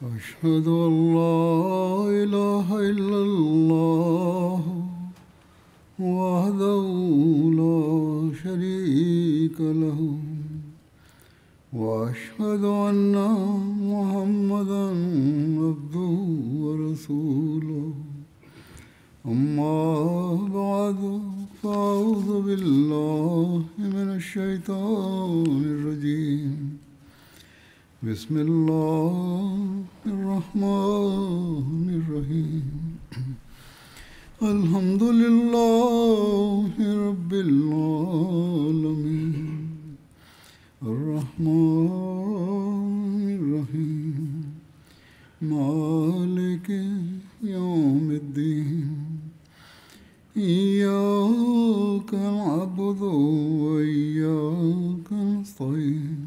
أشهد أن لا إله إلا الله وحده لا شريك له وأشهد أن محمدا عبده ورسوله أما بعد فأعوذ بالله من الشيطان الرجيم بسم الله الرحمن الرحيم الحمد لله رب العالمين الرحمن الرحيم مالك يوم الدين إياك نعبد وإياك نستعين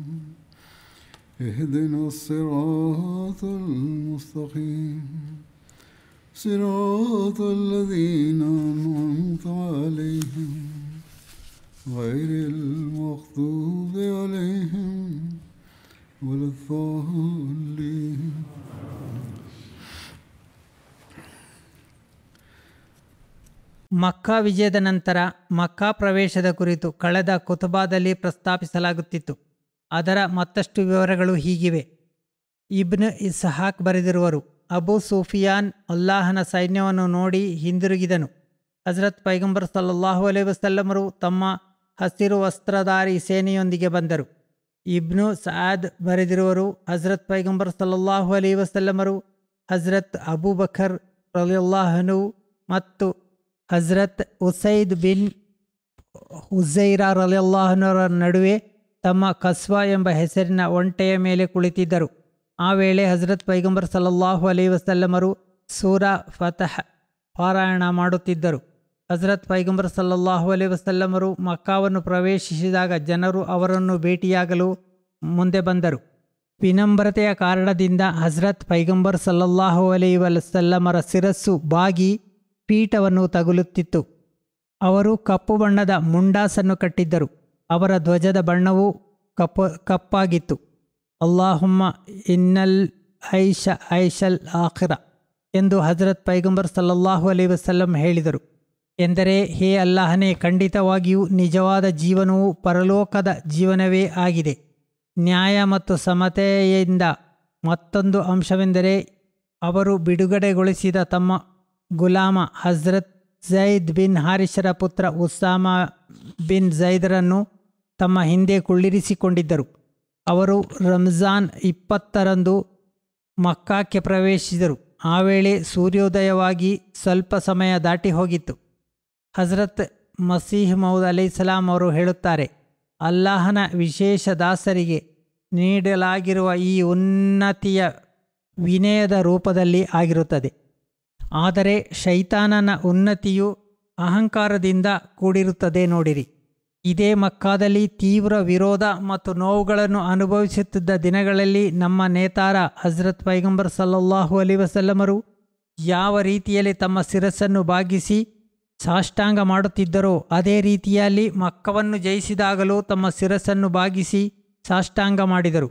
اهدنا الصراط المستقيم صراط الذين أنعمت عليهم غير المغضوب عليهم ولا الضالين. ಮಕ್ಕಾ ವಿಜಯದ ನಂತರ ಮಕ್ಕಾ ಪ್ರವೇಶದ ಕುರಿತು ಕಳೆದ ಕುತುಬಾದಲ್ಲಿ ಪ್ರಸ್ತಾಪಿಸಲಾಗುತ್ತಿತ್ತು. ಅದರ ಮತ್ತಷ್ಟು ವಿವರಗಳು ಹೀಗಿವೆ. ಇಬ್ನ್ ಇಸ್ಹಾಕ್ ಬರೆದಿರುವರು, ಅಬು ಸೂಫಿಯಾನ್ ಅಲ್ಲಾಹನ ಸೈನ್ಯವನ್ನು ನೋಡಿ ಹಿಂದಿರುಗಿದನು. ಹಜರತ್ ಪೈಗಂಬರ್ ಸಲ್ಲಲ್ಲಾಹು ಅಲೈಹಿ ವಸಲ್ಲಮರು ತಮ್ಮ ಹಸಿರು ವಸ್ತ್ರಧಾರಿ ಸೇನೆಯೊಂದಿಗೆ ಬಂದರು. ಇಬ್ನು ಸಅದ್ ಬರೆದಿರುವರು, ಹಜರತ್ ಪೈಗಂಬರ್ ಸಲ್ಲಲ್ಲಾಹು ಅಲೈಹಿ ವಸಲ್ಲಮರು ಹಜರತ್ ಅಬೂಬಕರ್ ರಲಿಯಲ್ಲಾಹು ಅನ್ಹು ಮತ್ತು ಹಜರತ್ ಉಸೈದ್ ಬಿನ್ ಹುಝೈರಾ ರಲಿಯಲ್ಲಾಹು ಅನ್ಹುರ ನಡುವೆ ತಮ್ಮ ಕಸ್ವಾ ಎಂಬ ಹೆಸರಿನ ಒಂಟೆಯ ಮೇಲೆ ಕುಳಿತಿದ್ದರು. ಆ ವೇಳೆ ಹಜರತ್ ಪೈಗಂಬರ್ ಸಲ್ಲಲ್ಲಾಹು ಅಲೈಹಿ ವಸಲ್ಲಮರು ಸೂರಾ ಫತಹ್ ಪಾರಾಯಣ ಮಾಡುತ್ತಿದ್ದರು. ಹಜರತ್ ಪೈಗಂಬರ್ ಸಲ್ಲಲ್ಲಾಹು ಅಲೈಹಿ ವಸಲ್ಲಮರು ಮಕ್ಕಾವನ್ನು ಪ್ರವೇಶಿಸಿದಾಗ ಜನರು ಅವರನ್ನು ಭೇಟಿಯಾಗಲು ಮುಂದೆ ಬಂದರು. ವಿನಮ್ರತೆಯ ಕಾರಣದಿಂದ ಹಜರತ್ ಪೈಗಂಬರ್ ಸಲ್ಲಲ್ಲಾಹು ಅಲೈಹಿ ವಸಲ್ಲಮರ ಶಿರಸ್ಸು ಬಾಗಿ ಪೀಠವನ್ನು ತಗುಲುತ್ತಿತ್ತು. ಅವರು ಕಪ್ಪು ಬಣ್ಣದ ಮುಂಡಾಸನ್ನು ಕಟ್ಟಿದ್ದರು. ಅವರ ಧ್ವಜದ ಬಣ್ಣವು ಕಪ್ಪಾಗಿತ್ತು. ಅಲ್ಲಾಹುಮ್ಮ ಇನ್ನಲ್ ಐಷ ಐಷಲ್ ಆಖಿರ ಎಂದು ಹಜರತ್ ಪೈಗಂಬರ್ ಸಲ್ಲಲ್ಲಾಹು ಅಲೈಹಿ ವಸಲ್ಲಂ ಹೇಳಿದರು. ಎಂದರೆ, ಹೇ ಅಲ್ಲಾಹನೇ, ಖಂಡಿತವಾಗಿಯೂ ನಿಜವಾದ ಜೀವನವು ಪರಲೋಕದ ಜೀವನವೇ ಆಗಿದೆ. ನ್ಯಾಯ ಮತ್ತು ಸಮತೆಯಿಂದ ಮತ್ತೊಂದು ಅಂಶವೆಂದರೆ, ಅವರು ಬಿಡುಗಡೆಗೊಳಿಸಿದ ತಮ್ಮ ಗುಲಾಮ ಹಜರತ್ ಝೈದ್ ಬಿನ್ ಹಾರಿಷರ ಪುತ್ರ ಉಸಾಮಾ ಬಿನ್ ಝೈದರನ್ನು ತಮ್ಮ ಹಿಂದೆ ಕುಳ್ಳಿರಿಸಿಕೊಂಡಿದ್ದರು. ಅವರು ರಂಜಾನ್ 20ರಂದು ಮಕ್ಕಾಕ್ಕೆ ಪ್ರವೇಶಿಸಿದರು. ಆ ವೇಳೆ ಸೂರ್ಯೋದಯವಾಗಿ ಸ್ವಲ್ಪ ಸಮಯ ದಾಟಿ ಹೋಗಿತ್ತು. ಹಜರತ್ ಮಸೀಹ್ ಮೌದ್ ಅಲೈಹಿಸ್ಸಲಾಂ ಅವರು ಹೇಳುತ್ತಾರೆ, ಅಲ್ಲಾಹನ ವಿಶೇಷ ದಾಸರಿಗೆ ನೀಡಲಾಗಿರುವ ಈ ಉನ್ನತಿಯ ವಿನಯದ ರೂಪದಲ್ಲಿ ಆಗಿರುತ್ತದೆ. ಆದರೆ ಶೈತಾನನ ಉನ್ನತಿಯು ಅಹಂಕಾರದಿಂದ ಕೂಡಿರುತ್ತದೆ. ನೋಡಿರಿ, ಇದೇ ಮಕ್ಕಾದಲ್ಲಿ ತೀವ್ರ ವಿರೋಧ ಮತ್ತು ನೋವುಗಳನ್ನು ಅನುಭವಿಸುತ್ತಿದ್ದ ದಿನಗಳಲ್ಲಿ ನಮ್ಮ ನೇತಾರ ಹಜರತ್ ಪೈಗಂಬರ್ ಸಲ್ಲಲ್ಲಾಹು ಅಲೈಹಿ ವಸಲ್ಲಮರು ಯಾವ ರೀತಿಯಲ್ಲಿ ತಮ್ಮ ಶಿರಸ್ಸನ್ನು ಬಾಗಿಸಿ ಸಾಷ್ಟಾಂಗ ಮಾಡುತ್ತಿದ್ದರೋ ಅದೇ ರೀತಿಯಲ್ಲಿ ಮಕ್ಕವನ್ನು ಜಯಿಸಿದಾಗಲೂ ತಮ್ಮ ಶಿರಸ್ಸನ್ನು ಬಾಗಿಸಿ ಸಾಷ್ಟಾಂಗ ಮಾಡಿದರು.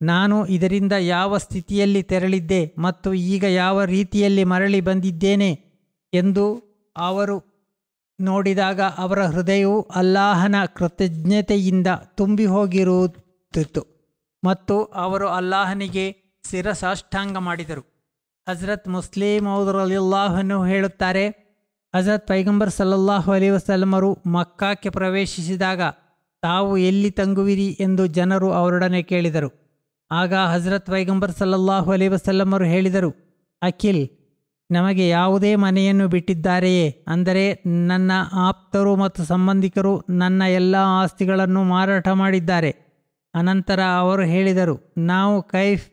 ನಾನು ಇದರಿಂದ ಯಾವ ಸ್ಥಿತಿಯಲ್ಲಿ ತೆರಳಿದ್ದೆ ಮತ್ತು ಈಗ ಯಾವ ರೀತಿಯಲ್ಲಿ ಮರಳಿ ಬಂದಿದ್ದೇನೆ ಎಂದು ಅವರು ನೋಡಿದಾಗ ಅವರ ಹೃದಯವು ಅಲ್ಲಾಹನ ಕೃತಜ್ಞತೆಯಿಂದ ತುಂಬಿ ಹೋಗಿರುತ್ತಿತ್ತು ಮತ್ತು ಅವರು ಅಲ್ಲಾಹನಿಗೆ ಶಿರಸಾಷ್ಟಾಂಗ ಮಾಡಿದರು. ಹಜರತ್ ಮುಸ್ಲಿಮ್ ಮೌದ್ ರಲಿಯಲ್ಲಾಹು ಅನ್ಹು ಹೇಳುತ್ತಾರೆ, ಹಜರತ್ ಪೈಗಂಬರ್ ಸಲ್ಲಲ್ಲಾಹು ಅಲೈಹಿ ವಸಲ್ಲಮರು ಮಕ್ಕಾಕ್ಕೆ ಪ್ರವೇಶಿಸಿದಾಗ ತಾವು ಎಲ್ಲಿ ತಂಗುವಿರಿ ಎಂದು ಜನರು ಅವರೊಡನೆ ಕೇಳಿದರು. ಆಗ ಹಜರತ್ ಪೈಗಂಬರ್ ಸಲ್ಲಲ್ಲಾಹು ಅಲೈಹಿ ವಸಲ್ಲಮರು ಹೇಳಿದರು, ಅಖಿಲ್, ನಮಗೆ ಯಾವುದೇ ಮನೆಯನ್ನು ಬಿಟ್ಟಿದ್ದಾರೆಯೇ? ಅಂದರೆ ನನ್ನ ಆಪ್ತರು ಮತ್ತು ಸಂಬಂಧಿಕರು ನನ್ನ ಎಲ್ಲ ಆಸ್ತಿಗಳನ್ನು ಮಾರಾಟ ಮಾಡಿದ್ದಾರೆ. ಅನಂತರ ಅವರು ಹೇಳಿದರು, ನಾವು ಕೈಫ್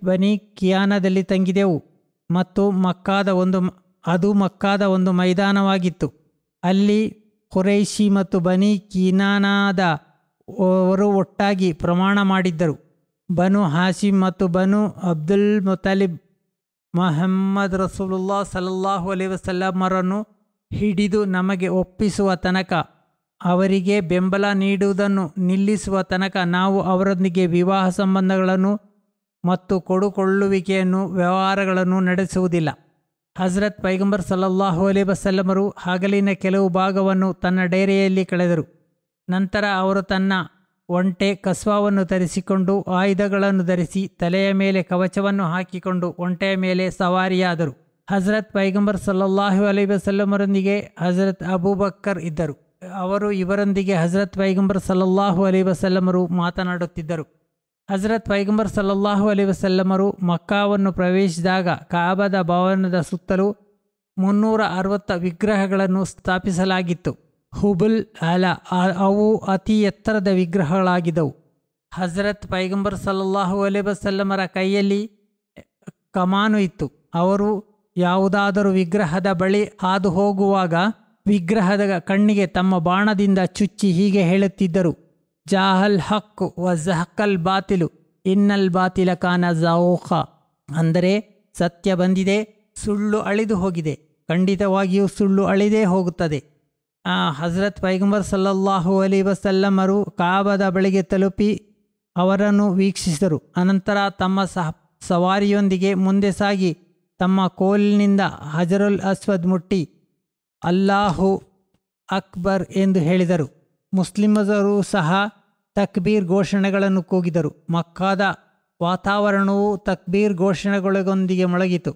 ಬನಿ ಕಿಯಾನದಲ್ಲಿ ತಂಗಿದೆವು ಮತ್ತು ಅದು ಮಕ್ಕಾದ ಒಂದು ಮೈದಾನವಾಗಿತ್ತು. ಅಲ್ಲಿ ಖುರೈಶಿ ಮತ್ತು ಬನಿ ಕಿನಾನಾದ ಅವರು ಒಟ್ಟಾಗಿ ಪ್ರಮಾಣ ಮಾಡಿದ್ದರು. ಬನು ಹಾಶಿಮ್ ಮತ್ತು ಬನು ಅಬ್ದುಲ್ ಮುತಲಿಬ್ ಮೊಹಮ್ಮದ್ ರಸೂಲುಲ್ಲಾಹ್ ಸಲ್ಲಲ್ಲಾಹು ಅಲೈಹಿ ವಸಲ್ಲಮರನ್ನು ಹಿಡಿದು ನಮಗೆ ಒಪ್ಪಿಸುವ ತನಕ, ಅವರಿಗೆ ಬೆಂಬಲ ನೀಡುವುದನ್ನು ನಿಲ್ಲಿಸುವ ತನಕ ನಾವು ಅವರೊಂದಿಗೆ ವಿವಾಹ ಸಂಬಂಧಗಳನ್ನು ಮತ್ತು ಕೊಡುಕೊಳ್ಳುವಿಕೆಯನ್ನು ವ್ಯವಹಾರಗಳನ್ನು ನಡೆಸುವುದಿಲ್ಲ. ಹಜರತ್ ಪೈಗಂಬರ್ ಸಲ್ಲಲ್ಲಾಹು ಅಲೈಹಿ ವಸಲ್ಲಮರು ಹಗಲಿನ ಕೆಲವು ಭಾಗವನ್ನು ತನ್ನ ಡೇರೆಯಲ್ಲಿ ಕಳೆದರು. ನಂತರ ಅವರು ತನ್ನ ಒಂಟೆ ಕಸ್ವಾವನ್ನು ತರಿಸಿಕೊಂಡು ಆಯುಧಗಳನ್ನು ಧರಿಸಿ ತಲೆಯ ಮೇಲೆ ಕವಚವನ್ನು ಹಾಕಿಕೊಂಡು ಒಂಟೆಯ ಮೇಲೆ ಸವಾರಿಯಾದರು. ಹಜರತ್ ಪೈಗಂಬರ್ ಸಲ್ಲಲ್ಲಾಹು ಅಲೈಹಿ ವಸಲ್ಲಮರೊಂದಿಗೆ ಹಜರತ್ ಅಬೂಬಕ್ಕರ್ ಇದ್ದರು. ಅವರು ಇವರೊಂದಿಗೆ ಹಜರತ್ ಪೈಗಂಬರ್ ಸಲ್ಲಲ್ಲಾಹು ಅಲೈಹಿ ವಸಲ್ಲಮರು ಮಾತನಾಡುತ್ತಿದ್ದರು. ಹಜರತ್ ಪೈಗಂಬರ್ ಸಲ್ಲಲ್ಲಾಹು ಅಲೈಹಿ ವಸಲ್ಲಮರು ಮಕ್ಕಾವನ್ನು ಪ್ರವೇಶಿಸಿದಾಗ ಕಾಬಾದ ಭವನದ ಸುತ್ತಲೂ 360 ವಿಗ್ರಹಗಳನ್ನು ಸ್ಥಾಪಿಸಲಾಗಿತ್ತು. ಹುಬುಲ್ ಅಲ ಅವು ಅತಿ ಎತ್ತರದ ವಿಗ್ರಹಗಳಾಗಿದ್ದವು. ಹಜರತ್ ಪೈಗಂಬರ್ ಸಲ್ಲಲ್ಲಾಹು ಅಲೈಹಿ ವಸಲ್ಲಮರ ಕೈಯಲ್ಲಿ ಕಮಾನು ಇತ್ತು. ಅವರು ಯಾವುದಾದರೂ ವಿಗ್ರಹದ ಬಳಿ ಹಾದು ಹೋಗುವಾಗ ವಿಗ್ರಹದ ಕಣ್ಣಿಗೆ ತಮ್ಮ ಬಾಣದಿಂದ ಚುಚ್ಚಿ ಹೀಗೆ ಹೇಳುತ್ತಿದ್ದರು: ಜಾಹಲ್ ಹಕ್ ವ ಜಹಕಲ್ ಬಾತಿಲು ಇನ್ನಲ್ ಬಾತಿಲ ಕಾನ ಜೌಖ. ಅಂದರೆ ಸತ್ಯ ಬಂದಿದೆ, ಸುಳ್ಳು ಅಳಿದು ಹೋಗಿದೆ, ಖಂಡಿತವಾಗಿಯೂ ಸುಳ್ಳು ಅಳಿದೇ ಹೋಗುತ್ತದೆ. ಹಜರತ್ ಪೈಗಂಬರ್ ಸಲ್ಲಲ್ಲಾಹು ಅಲೈಹಿ ವಸಲ್ಲಮರು ಕಾಬಾದ ಬಳಿಗೆ ತಲುಪಿ ಅವರನ್ನು ವೀಕ್ಷಿಸಿದರು. ಅನಂತರ ತಮ್ಮ ಸವಾರಿಯೊಂದಿಗೆ ಮುಂದೆ ಸಾಗಿ ತಮ್ಮ ಕೋಲಿನಿಂದ ಹಜರುಲ್ ಅಸ್ವದ್ ಮುಟ್ಟಿ ಅಲ್ಲಾಹು ಅಕ್ಬರ್ ಎಂದು ಹೇಳಿದರು. ಮುಸ್ಲಿಮರು ಸಹ ತಕ್ಬೀರ್ ಘೋಷಣೆಗಳನ್ನು ಕೂಗಿದರು. ಮಕ್ಕಾದ ವಾತಾವರಣವು ತಕ್ಬೀರ್ ಘೋಷಣೆಗಳೊಂದಿಗೆ ಮೊಳಗಿತು.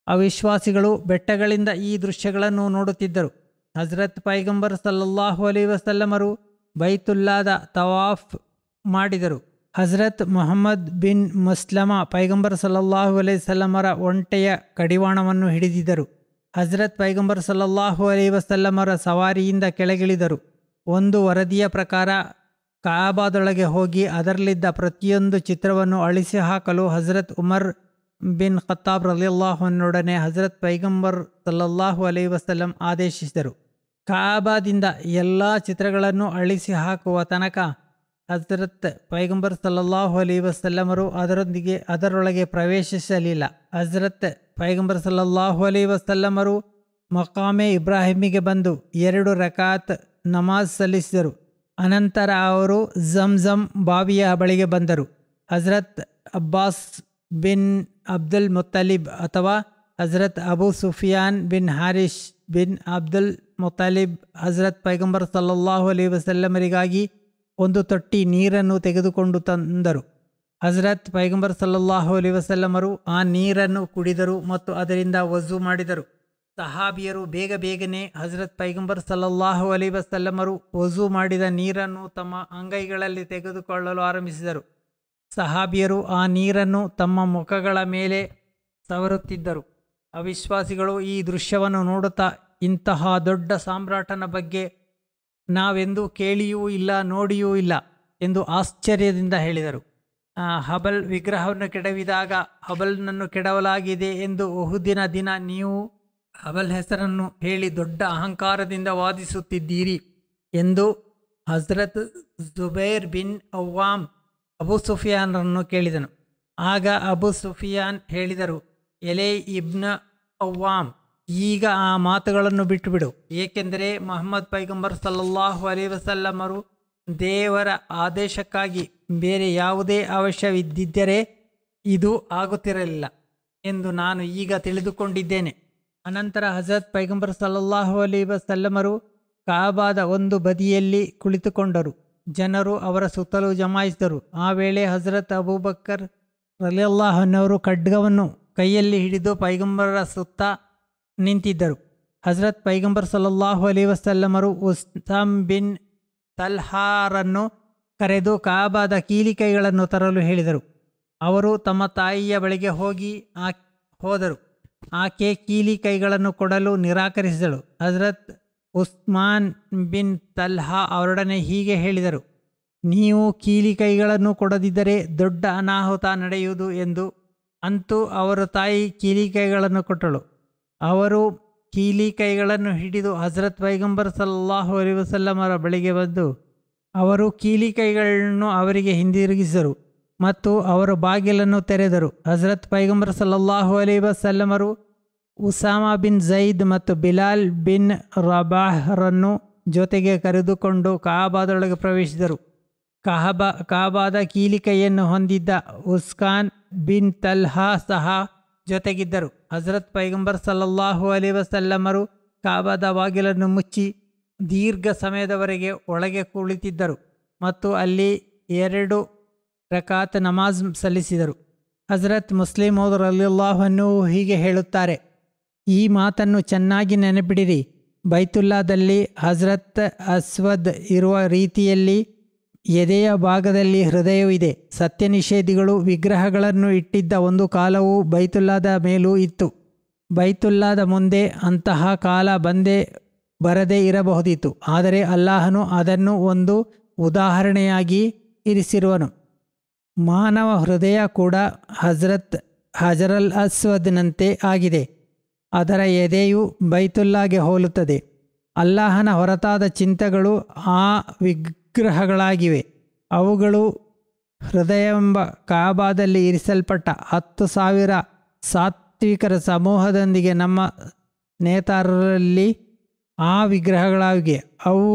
ಅವಿಶ್ವಾಸಿಗಳು ಬೆಟ್ಟಗಳಿಂದ ಈ ದೃಶ್ಯಗಳನ್ನು ನೋಡುತ್ತಿದ್ದರು. ಹಜರತ್ ಪೈಗಂಬರ್ ಸಲ್ಲಲ್ಲಾಹು ಅಲೈಹಿ ವಸಲ್ಲಮರು ಬೈತುಲ್ಲಾದ ತವಾಫ್ ಮಾಡಿದರು. ಹಜರತ್ ಮುಹಮ್ಮದ್ ಬಿನ್ ಮುಸ್ಲಮ ಪೈಗಂಬರ್ ಸಲ್ಲಲ್ಲಾಹು ಅಲೈಹಿ ವಸಲ್ಲಮರ ಒಂಟೆಯ ಕಡಿವಾಣವನ್ನು ಹಿಡಿದಿದ್ದರು. ಹಜರತ್ ಪೈಗಂಬರ್ ಸಲ್ಲಲ್ಲಾಹು ಅಲೈಹಿ ವಸಲ್ಲಮರ ಸವಾರಿಯಿಂದ ಕೆಳಗಿಳಿದರು. ಒಂದು ವರದಿಯ ಪ್ರಕಾರ ಕಾಬಾದೊಳಗೆ ಹೋಗಿ ಅದರಲ್ಲಿದ್ದ ಪ್ರತಿಯೊಂದು ಚಿತ್ರವನ್ನು ಅಳಿಸಿ ಹಾಕಲು ಹಜರತ್ ಉಮರ್ ಬಿನ್ ಖತ್ತಾಬ್ ರಲಿಯಲ್ಲಾಹು ಅನ್ಹುನೊಡನೆ ಹಜರತ್ ಪೈಗಂಬರ್ ಸಲ್ಲಲ್ಲಾಹು ಅಲೈಹಿ ವಸಲ್ಲಂ ಆದೇಶಿಸಿದರು. ಕಾಬಾದಿಂದ ಎಲ್ಲ ಚಿತ್ರಗಳನ್ನು ಅಳಿಸಿ ಹಾಕುವ ತನಕ ಹಜರತ್ ಪೈಗಂಬರ್ ಸಲ್ಲಲ್ಲಾಹು ಅಲೈಹಿ ವಸಲ್ಲಮರು ಅದರೊಳಗೆ ಪ್ರವೇಶಿಸಲಿಲ್ಲ. ಹಜರತ್ ಪೈಗಂಬರ್ ಸಲ್ಲಲ್ಲಾಹು ಅಲೈಹಿ ವಸಲ್ಲಮರು ಮಕಾಮೆ ಇಬ್ರಾಹಿಮಿಗೆ ಬಂದು 2 ರಕಾತ್ ನಮಾಜ್ ಸಲ್ಲಿಸಿದರು. ಅನಂತರ ಅವರು ಝಮ್ಝಮ್ ಬಾವಿಯ ಬಳಿಗೆ ಬಂದರು. ಹಜರತ್ ಅಬ್ಬಾಸ್ ಬಿನ್ ಅಬ್ದುಲ್ ಮುತ್ತಲಿಬ್ ಅಥವಾ ಹಜರತ್ ಅಬು ಸುಫಿಯಾನ್ ಬಿನ್ ಹಾರಿಶ್ ಬಿನ್ ಅಬ್ದುಲ್ ಮುತ್ತಲಿಬ್ ಹಜರತ್ ಪೈಗಂಬರ್ ಸಲ್ಲಲ್ಲಾಹು ಅಲೈಹಿ ವಸಲ್ಲಮರಿಗಾಗಿ ಒಂದು ತೊಟ್ಟಿ ನೀರನ್ನು ತೆಗೆದುಕೊಂಡು ತಂದರು. ಹಜರತ್ ಪೈಗಂಬರ್ ಸಲ್ಲಲ್ಲಾಹು ಅಲೈಹಿ ವಸಲ್ಲಮರು ಆ ನೀರನ್ನು ಕುಡಿದರು ಮತ್ತು ಅದರಿಂದ ವಜು ಮಾಡಿದರು. ಸಹಾಬಿಯರು ಬೇಗನೆ ಹಜರತ್ ಪೈಗಂಬರ್ ಸಲ್ಲಲ್ಲಾಹು ಅಲೈಹಿ ವಸಲ್ಲಮರು ವಜು ಮಾಡಿದ ನೀರನ್ನು ತಮ್ಮ ಅಂಗೈಗಳಲ್ಲಿ ತೆಗೆದುಕೊಳ್ಳಲು ಆರಂಭಿಸಿದರು. ಸಹಾಬಿಯರು ಆ ನೀರನ್ನು ತಮ್ಮ ಮುಖಗಳ ಮೇಲೆ ಸವರುತ್ತಿದ್ದರು. ಅವಿಶ್ವಾಸಿಗಳು ಈ ದೃಶ್ಯವನ್ನು ನೋಡುತ್ತಾ, ಇಂತಹ ದೊಡ್ಡ ಸಾಮ್ರಾಟನ ಬಗ್ಗೆ ನಾವೆಂದೂ ಕೇಳಿಯೂ ಇಲ್ಲ, ನೋಡಿಯೂ ಇಲ್ಲ ಎಂದು ಆಶ್ಚರ್ಯದಿಂದ ಹೇಳಿದರು. ಹಬಲ್ ವಿಗ್ರಹವನ್ನು ಕೆಡವಿದಾಗ ಹಬಲ್ನನ್ನು ಕೆಡವಲಾಗಿದೆ ಎಂದು ಉಹುದಿನ ದಿನ ನೀವು ಹಬಲ್ ಹೆಸರನ್ನು ಹೇಳಿ ದೊಡ್ಡ ಅಹಂಕಾರದಿಂದ ವಾದಿಸುತ್ತಿದ್ದೀರಿ ಎಂದು ಹಜರತ್ ಜುಬೈರ್ ಬಿನ್ ಅವ್ವಾಮ್ ಅಬು ಸುಫಿಯಾನ್ರನ್ನು ಕೇಳಿದನು. ಆಗ ಅಬು ಸುಫಿಯಾನ್ ಹೇಳಿದರು: ಎಲೇ ಇಬ್ನ ಅವ್ವಾಮ್, ಈಗ ಆ ಮಾತುಗಳನ್ನು ಬಿಟ್ಟುಬಿಡು, ಏಕೆಂದರೆ ಮೊಹಮ್ಮದ್ ಪೈಗಂಬರ್ ಸಲ್ಲಲ್ಲಾಹು ಅಲೈಹಿ ವಸಲ್ಲಮರು ದೇವರ ಆದೇಶಕ್ಕಾಗಿ ಬೇರೆ ಯಾವುದೇ ಅವಶ್ಯವಿದ್ದಿದ್ದರೆ ಇದು ಆಗುತ್ತಿರಲಿಲ್ಲ ಎಂದು ನಾನು ಈಗ ತಿಳಿದುಕೊಂಡಿದ್ದೇನೆ. ಅನಂತರ ಹಜರತ್ ಪೈಗಂಬರ್ ಸಲ್ಲಲ್ಲಾಹು ಅಲೈಹಿ ವಸಲ್ಲಮರು ಕಾಬಾದ ಒಂದು ಬದಿಯಲ್ಲಿ ಕುಳಿತುಕೊಂಡರು. ಜನರು ಅವರ ಸುತ್ತಲೂ ಜಮಾಯಿಸಿದರು. ಆ ವೇಳೆ ಹಜರತ್ ಅಬೂಬಕ್ಕರ್ ರಲಿಯಲ್ಲಾಹು ಅನ್ಹು ಖಡ್ಗವನ್ನು ಕೈಯಲ್ಲಿ ಹಿಡಿದು ಪೈಗಂಬರರ ಸುತ್ತ ನಿಂತಿದ್ದರು. ಹಜರತ್ ಪೈಗಂಬರ್ ಸಲ್ಲಲ್ಲಾಹು ಅಲೈಹಿ ವಸಲ್ಲಮರು ಉಸ್ತಾಮ್ ಬಿನ್ ತಲ್ಹಾರನ್ನು ಕರೆದು ಕಾಬಾದ ಕೀಲಿಕೈಗಳನ್ನು ತರಲು ಹೇಳಿದರು. ಅವರು ತಮ್ಮ ತಾಯಿಯ ಬಳಿಗೆ ಹೋದರು. ಆಕೆ ಕೀಲಿಕೈಗಳನ್ನು ಕೊಡಲು ನಿರಾಕರಿಸಿದಳು. ಹಜರತ್ ಉಸ್ಮಾನ್ ಬಿನ್ ತಲ್ಹಾ ಅವರೊಡನೆ ಹೀಗೆ ಹೇಳಿದರು: ನೀವು ಕೀಲಿಕೈಗಳನ್ನು ಕೊಡದಿದ್ದರೆ ದೊಡ್ಡ ಅನಾಹುತ ನಡೆಯುವುದು ಎಂದು. ಅಂತೂ ಅವರ ತಾಯಿ ಕೀಲಿಕೈಗಳನ್ನು ಕೊಟ್ಟಳು. ಅವರು ಕೀಲಿಕೈಗಳನ್ನು ಹಿಡಿದು ಹಜರತ್ ಪೈಗಂಬರ್ ಸಲ್ಲಲ್ಲಾಹು ಅಲೈಹಿ ವಸಲ್ಲಮರ ಬಳಿಗೆ ಬಂದು ಅವರು ಕೀಲಿಕೈಗಳನ್ನು ಅವರಿಗೆ ಹಿಂದಿರುಗಿಸಿದರು ಮತ್ತು ಅವರು ಬಾಗಿಲನ್ನು ತೆರೆದರು. ಹಜರತ್ ಪೈಗಂಬರ್ ಸಲ್ಲಲ್ಲಾಹು ಅಲೈಹಿ ವಸಲ್ಲಮರು ಉಸಾಮಾ ಬಿನ್ ಝೈದ್ ಮತ್ತು ಬಿಲಾಲ್ ಬಿನ್ ರಬಾಹ್ರನ್ನು ಜೊತೆಗೆ ಕರೆದುಕೊಂಡು ಕಾಬಾದೊಳಗೆ ಪ್ರವೇಶಿಸಿದರು. ಕಾಬಾದ ಕೀಲಿಕೈಯನ್ನು ಹೊಂದಿದ್ದ ಉಸ್ಕಾನ್ ಬಿನ್ ತಲ್ಹಾ ಸಹ ಜೊತೆಗಿದ್ದರು. ಹಜರತ್ ಪೈಗಂಬರ್ ಸಲ್ಲಲ್ಲಾಹು ಅಲೈಹಿ ವಸಲ್ಲಮರು ಕಾಬಾದ ಬಾಗಿಲನ್ನು ಮುಚ್ಚಿ ದೀರ್ಘ ಸಮಯದವರೆಗೆ ಒಳಗೆ ಕುಳಿತಿದ್ದರು ಮತ್ತು ಅಲ್ಲಿ 2 ರಕಾತ್ ನಮಾಜ್ ಸಲ್ಲಿಸಿದರು. ಹಜರತ್ ಮುಸ್ಲಿಮ್ ಮೌದ್ ರಲಿಯಲ್ಲಾಹು ಅನ್ಹು ಹೀಗೆ ಹೇಳುತ್ತಾರೆ, ಈ ಮಾತನ್ನು ಚೆನ್ನಾಗಿ ನೆನಪಿಡಿರಿ. ಬೈತುಲ್ಲಾದಲ್ಲಿ ಹಜರತ್ ಅಸ್ವದ್ ಇರುವ ರೀತಿಯಲ್ಲಿ ಎದೆಯ ಭಾಗದಲ್ಲಿ ಹೃದಯವಿದೆ. ಸತ್ಯ ನಿಷೇಧಿಗಳು ವಿಗ್ರಹಗಳನ್ನು ಇಟ್ಟಿದ್ದ ಒಂದು ಕಾಲವು ಬೈತುಲ್ಲಾದ ಮೇಲೂ ಇತ್ತು. ಬೈತುಲ್ಲಾದ ಮುಂದೆ ಅಂತಹ ಕಾಲ ಬರದೇ ಇರಬಹುದಿತ್ತು. ಆದರೆ ಅಲ್ಲಾಹನು ಅದನ್ನು ಒಂದು ಉದಾಹರಣೆಯಾಗಿ ಇರಿಸಿರುವನು. ಮಾನವ ಹೃದಯ ಕೂಡ ಹಜರಲ್ ಅಸ್ವದ್ನಂತೆ ಆಗಿದೆ. ಅದರ ಎದೆಯು ಬೈತುಲ್ಲಾಗೆ ಹೋಲುತ್ತದೆ. ಅಲ್ಲಾಹನ ಹೊರತಾದ ಚಿಂತೆಗಳು ಆ ವಿಗ್ರಹಗಳಾಗಿವೆ. ಅವುಗಳು ಹೃದಯವೆಂಬ ಕಾಬಾದಲ್ಲಿ ಇರಿಸಲ್ಪಟ್ಟ 10,000 ಸಾತ್ವಿಕರ ಸಮೂಹದೊಂದಿಗೆ ನಮ್ಮ ನೇತಾರರಲ್ಲಿ ಆ ವಿಗ್ರಹಗಳಾಗಿವೆ. ಅವು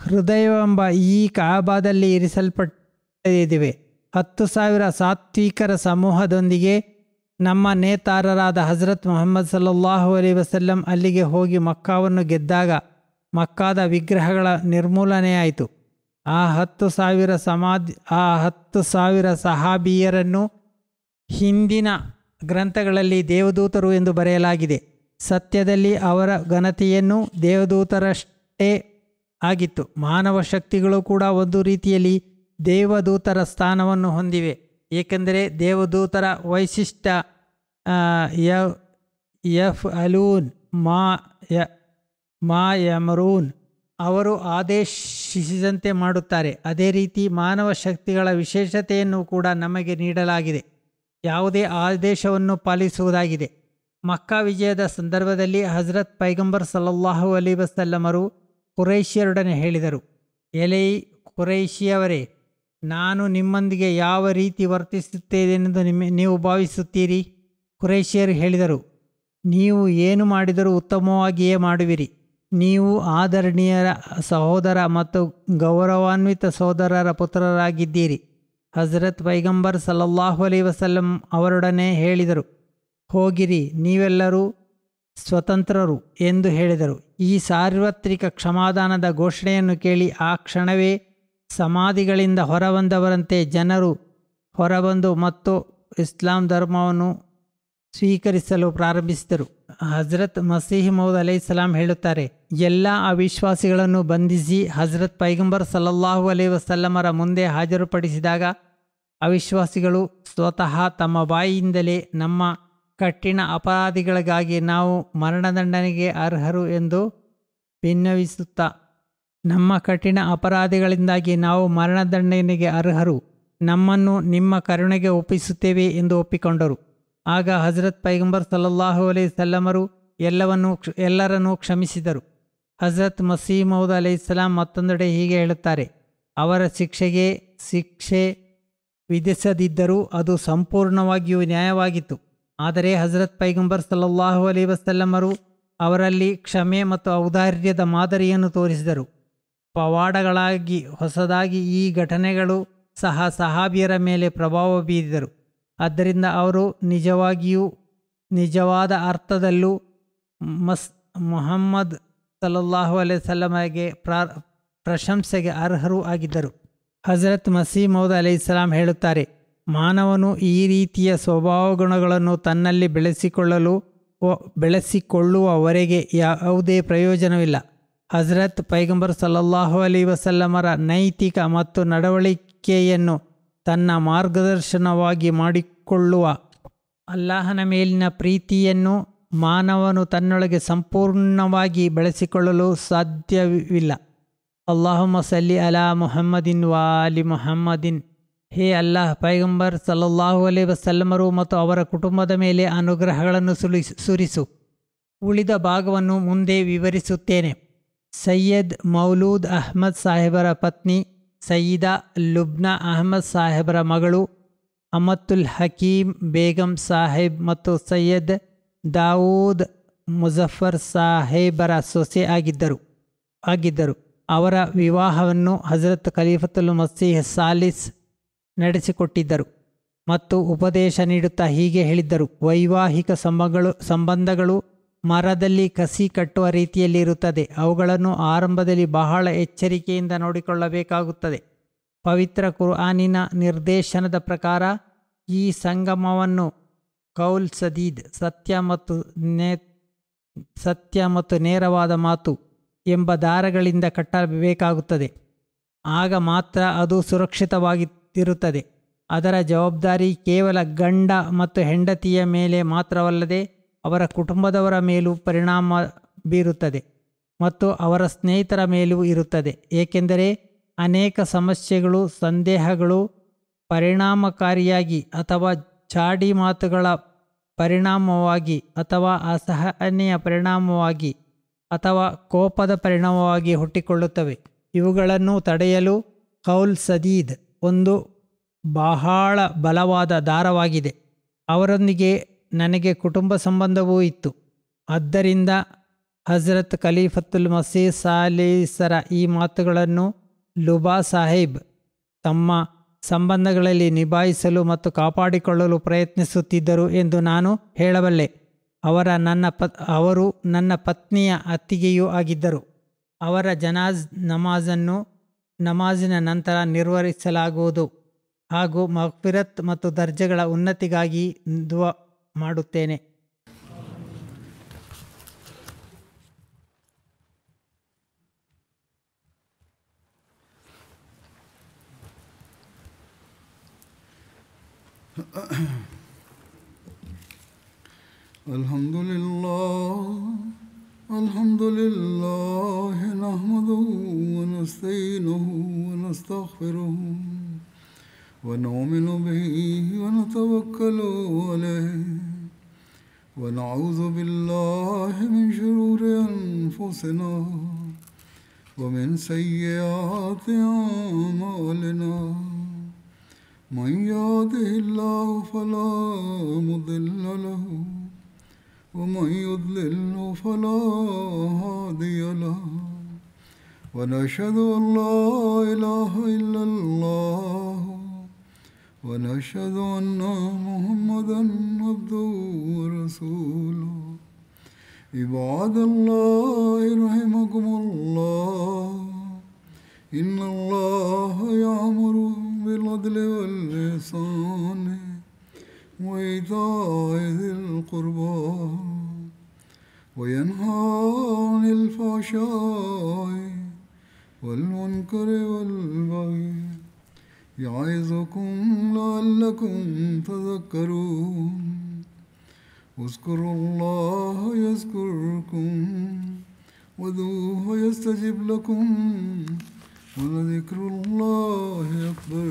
ಹೃದಯವೆಂಬ ಈ ಕಾಬಾದಲ್ಲಿ ಇರಿಸಲ್ಪಟ್ಟಿವೆ. 10,000 ಸಾತ್ವಿಕರ ಸಮೂಹದೊಂದಿಗೆ ನಮ್ಮ ನೇತಾರರಾದ ಹಜರತ್ ಮುಹಮ್ಮದ್ ಸಲ್ಲಲ್ಲಾಹು ಅಲೈಹಿ ವಸಲ್ಲಂ ಅಲ್ಲಿಗೆ ಹೋಗಿ ಮಕ್ಕಾವನ್ನು ಗೆದ್ದಾಗ ಮಕ್ಕಾದ ವಿಗ್ರಹಗಳ ನಿರ್ಮೂಲನೆಯಾಯಿತು. ಆ 10,000 ಸಹಾಬಿಯರನ್ನು ಹಿಂದಿನ ಗ್ರಂಥಗಳಲ್ಲಿ ದೇವದೂತರು ಎಂದು ಬರೆಯಲಾಗಿದೆ. ಸತ್ಯದಲ್ಲಿ ಅವರ ಘನತೆಯನ್ನು ದೇವದೂತರಷ್ಟೇ ಆಗಿತ್ತು. ಮಾನವ ಶಕ್ತಿಗಳು ಕೂಡ ಒಂದು ರೀತಿಯಲ್ಲಿ ದೇವದೂತರ ಸ್ಥಾನವನ್ನು ಹೊಂದಿವೆ. ಏಕೆಂದರೆ ದೇವದೂತರ ವೈಶಿಷ್ಟ್ಯ ಯಫ್ ಅಲೂನ್ ಮಾ ಯಮರೂನ್, ಅವರು ಆದೇಶಿಸಿದಂತೆ ಮಾಡುತ್ತಾರೆ. ಅದೇ ರೀತಿ ಮಾನವ ಶಕ್ತಿಗಳ ವಿಶೇಷತೆಯನ್ನು ಕೂಡ ನಮಗೆ ನೀಡಲಾಗಿದೆ. ಯಾವುದೇ ಆದೇಶವನ್ನು ಪಾಲಿಸುವುದಾಗಿದೆ. ಮಕ್ಕಾ ವಿಜಯದ ಸಂದರ್ಭದಲ್ಲಿ ಹಜರತ್ ಪೈಗಂಬರ್ ಸಲ್ಲಲ್ಲಾಹು ಅಲೈಹಿ ವಸಲ್ಲಮರು ಕುರೈಶಿಯರೊಡನೆ ಹೇಳಿದರು, ಎಲೈ ಕುರೈಶಿಯವರೇ, ನಾನು ನಿಮ್ಮೊಂದಿಗೆ ಯಾವ ರೀತಿ ವರ್ತಿಸುತ್ತೇನೆಂದು ನೀವು ಭಾವಿಸುತ್ತೀರಿ? ಕುರೈಶಿಯರು ಹೇಳಿದರು, ನೀವು ಏನು ಮಾಡಿದರೂ ಉತ್ತಮವಾಗಿಯೇ ಮಾಡುವಿರಿ. ನೀವು ಆದರಣೀಯರ ಸಹೋದರ ಮತ್ತು ಗೌರವಾನ್ವಿತ ಸಹೋದರರ ಪುತ್ರರಾಗಿದ್ದೀರಿ. ಹಜರತ್ ಪೈಗಂಬರ್ ಸಲ್ಲಲ್ಲಾಹು ಅಲೈಹಿ ವಸಲ್ಲಂ ಅವರೊಡನೆ ಹೇಳಿದರು, ಹೋಗಿರಿ, ನೀವೆಲ್ಲರೂ ಸ್ವತಂತ್ರರು ಎಂದು ಹೇಳಿದರು. ಈ ಸಾರ್ವತ್ರಿಕ ಕ್ಷಮಾದಾನದ ಘೋಷಣೆಯನ್ನು ಕೇಳಿ ಆ ಕ್ಷಣವೇ ಸಮಾಧಿಗಳಿಂದ ಹೊರಬಂದವರಂತೆ ಜನರು ಹೊರಬಂದು ಮತ್ತು ಇಸ್ಲಾಂ ಧರ್ಮವನ್ನು ಸ್ವೀಕರಿಸಲು ಪ್ರಾರಂಭಿಸಿದರು. ಹಜರತ್ ಮಸೀಹ್ ಮೌದ್ ಅಲೈಹಿಸ್ಸಲಾಂ ಹೇಳುತ್ತಾರೆ, ಎಲ್ಲ ಅವಿಶ್ವಾಸಿಗಳನ್ನು ಬಂಧಿಸಿ ಹಜರತ್ ಪೈಗಂಬರ್ ಸಲ್ಲಲ್ಲಾಹು ಅಲೈಹಿ ವಸಲ್ಲಮರ ಮುಂದೆ ಹಾಜರುಪಡಿಸಿದಾಗ ಅವಿಶ್ವಾಸಿಗಳು ಸ್ವತಃ ತಮ್ಮ ಬಾಯಿಯಿಂದಲೇ ನಮ್ಮ ಕಠಿಣ ಅಪರಾಧಿಗಳಿಗಾಗಿ ನಾವು ಮರಣದಂಡನೆಗೆ ಅರ್ಹರು ಎಂದು ಭಿನ್ನವಿಸುತ್ತಾ, ನಮ್ಮ ಕಠಿಣ ಅಪರಾಧಿಗಳಿಂದಾಗಿ ನಾವು ಮರಣದಂಡನೆಗೆ ಅರ್ಹರು, ನಮ್ಮನ್ನು ನಿಮ್ಮ ಕರುಣೆಗೆ ಒಪ್ಪಿಸುತ್ತೇವೆ ಎಂದು ಒಪ್ಪಿಕೊಂಡರು. ಆಗ ಹಜರತ್ ಪೈಗಂಬರ್ ಸಲ್ಲಲ್ಲಾಹು ಅಲೈಹಿ ವಸಲ್ಲಮರು ಎಲ್ಲರನ್ನೂ ಕ್ಷಮಿಸಿದರು. ಹಜರತ್ ಮಸೀಹ್ ಮೌದ್ ಅಲೈಹಿಸ್ಸಲಾಂ ಮತ್ತೊಂದೆಡೆ ಹೀಗೆ ಹೇಳುತ್ತಾರೆ, ಅವರ ಶಿಕ್ಷೆ ವಿಧಿಸದಿದ್ದರೂ ಅದು ಸಂಪೂರ್ಣವಾಗಿಯೂ ನ್ಯಾಯವಾಗಿತ್ತು. ಆದರೆ ಹಜರತ್ ಪೈಗಂಬರ್ ಸಲ್ಲಲ್ಲಾಹು ಅಲೈಹಿ ವಸಲ್ಲಮರು ಅವರಲ್ಲಿ ಕ್ಷಮೆ ಮತ್ತು ಔದಾರ್ಯದ ಮಾದರಿಯನ್ನು ತೋರಿಸಿದರು. ಪವಾಡಗಳಾಗಿ ಹೊಸದಾಗಿ ಈ ಘಟನೆಗಳು ಸಹ ಸಹಾಬಿಯರ ಮೇಲೆ ಪ್ರಭಾವ ಬೀರಿದರು. ಆದ್ದರಿಂದ ಅವರು ನಿಜವಾದ ಅರ್ಥದಲ್ಲೂ ಮುಹಮ್ಮದ್ ಸಲ್ಲಲ್ಲಾಹು ಅಲೈಹಿ ವಸಲ್ಲಮಗೆ ಪ್ರಶಂಸೆಗೆ ಅರ್ಹರು ಆಗಿದ್ದರು. ಹಜರತ್ ಮಸೀಹ್ ಮೌದ್ ಅಲೈಹಿಸ್ಸಲಾಂ ಹೇಳುತ್ತಾರೆ, ಮಾನವನು ಈ ರೀತಿಯ ಸ್ವಭಾವಗುಣಗಳನ್ನು ತನ್ನಲ್ಲಿ ಬೆಳೆಸಿಕೊಳ್ಳುವವರೆಗೆ ಯಾವುದೇ ಪ್ರಯೋಜನವಿಲ್ಲ. ಹಜರತ್ ಪೈಗಂಬರ್ ಸಲ್ಲಲ್ಲಾಹು ಅಲೈಹಿ ವಸಲ್ಲಮರ ನೈತಿಕ ಮತ್ತು ನಡವಳಿಕೆಯನ್ನು ತನ್ನ ಮಾರ್ಗದರ್ಶನವಾಗಿ ಮಾಡಿಕೊಳ್ಳುವ ಅಲ್ಲಾಹನ ಮೇಲಿನ ಪ್ರೀತಿಯನ್ನು ಮಾನವನು ತನ್ನೊಳಗೆ ಸಂಪೂರ್ಣವಾಗಿ ಬೆಳೆಸಿಕೊಳ್ಳಲು ಸಾಧ್ಯವಿಲ್ಲ. ಅಲ್ಲಾಹುಮ್ಮ ಸಲ್ಲಿ ಅಲಾ ಮುಹಮ್ಮದಿನ್ ವಾಲಿ ಮುಹಮ್ಮದಿನ್. ಹೇ ಅಲ್ಲಾಹ್, ಪೈಗಂಬರ್ ಸಲ್ಲಲ್ಲಾಹು ಅಲೈಹಿ ವಸಲ್ಲಮರು ಮತ್ತು ಅವರ ಕುಟುಂಬದ ಮೇಲೆ ಅನುಗ್ರಹಗಳನ್ನು ಸುರಿಸು. ಉಳಿದ ಭಾಗವನ್ನು ಮುಂದೆ ವಿವರಿಸುತ್ತೇನೆ. ಸೈಯದ್ ಮೌಲೂದ್ ಅಹ್ಮದ್ ಸಾಹೇಬರ ಪತ್ನಿ ಸಯ್ಯಿದಾ ಲುಬ್ನಾ ಅಹ್ಮದ್ ಸಾಹೇಬರ ಮಗಳು ಅಮತ್ತುಲ್ ಹಕೀಮ್ ಬೇಗಂ ಸಾಹೇಬ್ ಮತ್ತು ಸೈಯದ್ ದಾವೂದ್ ಮುಜಫರ್ ಸಾಹೇಬರ ಸೊಸೆ ಆಗಿದ್ದರು. ಅವರ ವಿವಾಹವನ್ನು ಹಜರತ್ ಖಲೀಫತುಲ್ ಮಸೀಹ್ ಸಾಲಿಸ್ ನಡೆಸಿಕೊಟ್ಟಿದ್ದರು ಮತ್ತು ಉಪದೇಶ ನೀಡುತ್ತಾ ಹೀಗೆ ಹೇಳಿದ್ದರು: ವೈವಾಹಿಕ ಸಂಬಂಧಗಳು ಮರದಲ್ಲಿ ಕಸಿ ಕಟ್ಟುವ ರೀತಿಯಲ್ಲಿರುತ್ತದೆ. ಅವುಗಳನ್ನು ಆರಂಭದಲ್ಲಿ ಬಹಳ ಎಚ್ಚರಿಕೆಯಿಂದ ನೋಡಿಕೊಳ್ಳಬೇಕಾಗುತ್ತದೆ. ಪವಿತ್ರ ಕುರ್ಆನಿನ ನಿರ್ದೇಶನದ ಪ್ರಕಾರ ಈ ಸಂಗಮವನ್ನು ಕೌಲ್ ಸದೀದ್, ಸತ್ಯ ಮತ್ತು ನೇರವಾದ ಮಾತು ಎಂಬ ದಾರಗಳಿಂದ ಕಟ್ಟಬೇಕಾಗುತ್ತದೆ. ಆಗ ಮಾತ್ರ ಅದು ಸುರಕ್ಷಿತವಾಗಿರುತ್ತದೆ. ಅದರ ಜವಾಬ್ದಾರಿ ಕೇವಲ ಗಂಡ ಮತ್ತು ಹೆಂಡತಿಯ ಮೇಲೆ ಮಾತ್ರವಲ್ಲದೆ ಅವರ ಕುಟುಂಬದವರ ಮೇಲೂ ಪರಿಣಾಮ ಬೀರುತ್ತದೆ ಮತ್ತು ಅವರ ಸ್ನೇಹಿತರ ಮೇಲೂ ಇರುತ್ತದೆ. ಏಕೆಂದರೆ ಅನೇಕ ಸಮಸ್ಯೆಗಳು, ಸಂದೇಹಗಳು ಪರಿಣಾಮಕಾರಿಯಾಗಿ ಅಥವಾ ಚಾಡಿ ಮಾತುಗಳ ಪರಿಣಾಮವಾಗಿ ಅಥವಾ ಅಸಹನೆಯ ಪರಿಣಾಮವಾಗಿ ಅಥವಾ ಕೋಪದ ಪರಿಣಾಮವಾಗಿ ಹುಟ್ಟಿಕೊಳ್ಳುತ್ತವೆ. ಇವುಗಳನ್ನು ತಡೆಯಲು ಕೌಲ್ ಸದೀದ್ ಒಂದು ಬಹಳ ಬಲವಾದ ದಾರವಾಗಿದೆ. ಅವರೊಂದಿಗೆ ನನಗೆ ಕುಟುಂಬ ಸಂಬಂಧವೂ ಇತ್ತು. ಆದ್ದರಿಂದ ಹಜರತ್ ಖಲೀಫತುಲ್ ಮಸೀಹ್ ಸಾಲಿಸರ ಈ ಮಾತುಗಳನ್ನು ಲುಬಾ ಸಾಹಿಬ್ ತಮ್ಮ ಸಂಬಂಧಗಳಲ್ಲಿ ನಿಭಾಯಿಸಲು ಮತ್ತು ಕಾಪಾಡಿಕೊಳ್ಳಲು ಪ್ರಯತ್ನಿಸುತ್ತಿದ್ದರು ಎಂದು ನಾನು ಹೇಳಬಲ್ಲೆ. ಅವರು ನನ್ನ ಪತ್ನಿಯ ಅತ್ತಿಗೆಯೂ ಆಗಿದ್ದರು. ಅವರ ನಮಾಜಿನ ನಂತರ ನಿರ್ವಹಿಸಲಾಗುವುದು ಹಾಗೂ ಮಗ್ಫಿರತ್ ಮತ್ತು ದರ್ಜೆಗಳ ಉನ್ನತಿಗಾಗಿ ದುವಾ ಮಾಡುತ್ತೇನೆ. Alhamdulillah nahmaduhu wa nasta'inuhu wa nastaghfiruhu wa nu'minu bihi wa natawakkalu alayhi wa na'udhu billahi min shururi anfusina wa min sayyiati a'malina. Man yahdihillahu fala mudilla lahu ومن يضلل فلا هادي له ونشهد أن لا إله إلا الله ونشهد أن محمدا عبده ورسوله. عباد الله رحمكم الله إن الله يأمر بالعدل والإحسان وإيتاء ذي القربى وينهى عن الفحشاء والمنكر والبغي يعظكم لعلكم تذكرون. اذكروا الله يذكركم وادعوه يستجب لكم ولذكر الله أكبر.